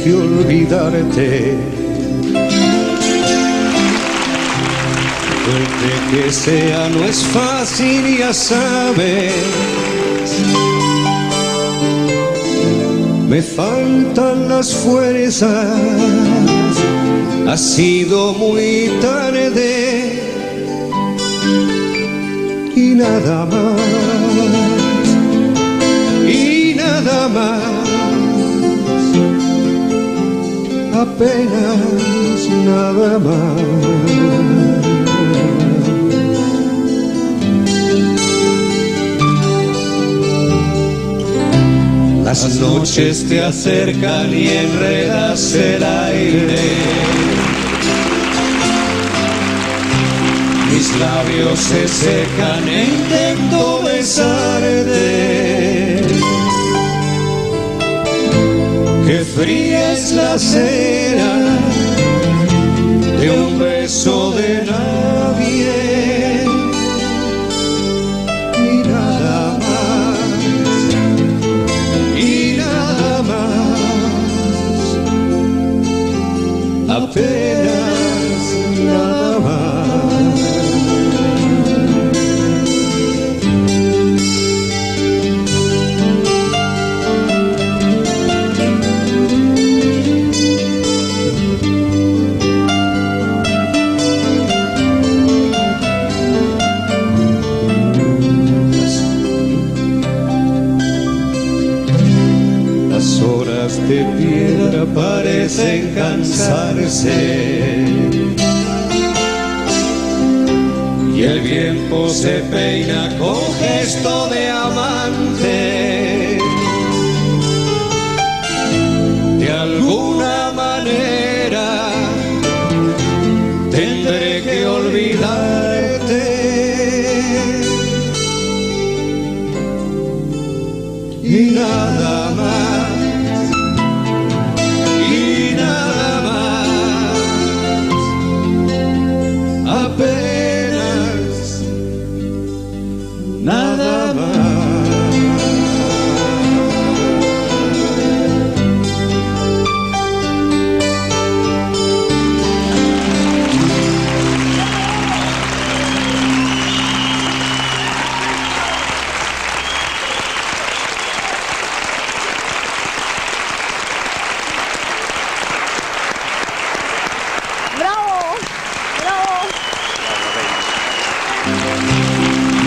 que olvidarte. Fuerte que sea no es fácil, ya sabes. Me faltan las fuerzas, ha sido muy tarde y nada más, y nada más, apenas nada más. Las noches te acercan y enredas el aire. Mis labios se secan e intento besarte. Qué fría es la cera de un beso de nadie. Y nada más, y nada más, apenas nada más. Las horas de piedra parecen cansarse y el viento se peina con gesto de amante. De alguna manera tendré que olvidarte y nada más. Apenas nada más.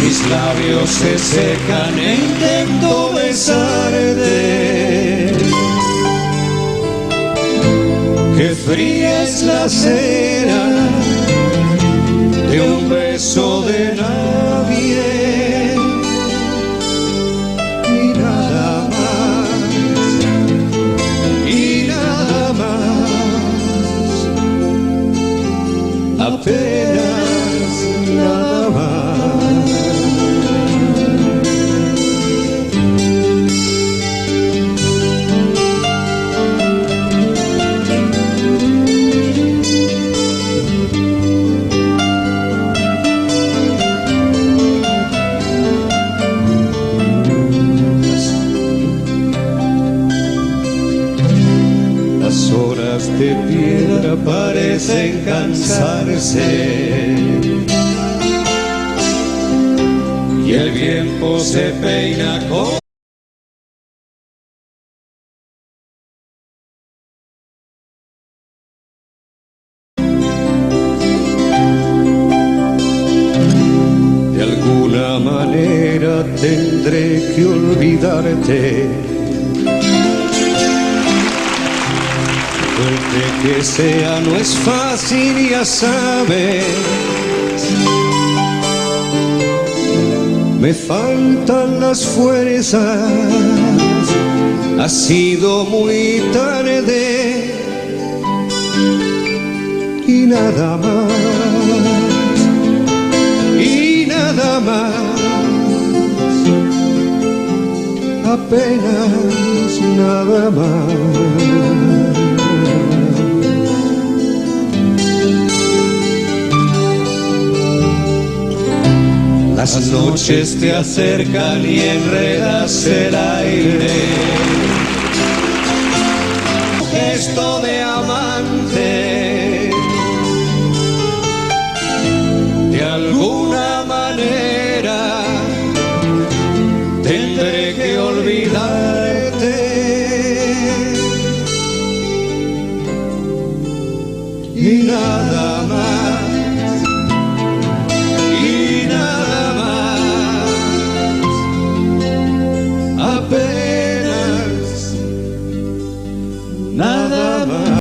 Mis labios se secan e intento besarte. Qué fría es la cera de un beso de nadie. Y nada más, y nada más, apenas nada más. Las horas de piedra parecen cansarse y el viento se peina con de alguna manera tendré que olvidarte. Fuerte que sea no es fácil, ya sabes. Me faltan las fuerzas, ha sido muy tarde y nada más, y nada más, apenas nada más. Las noches te acercan y enredas el aire.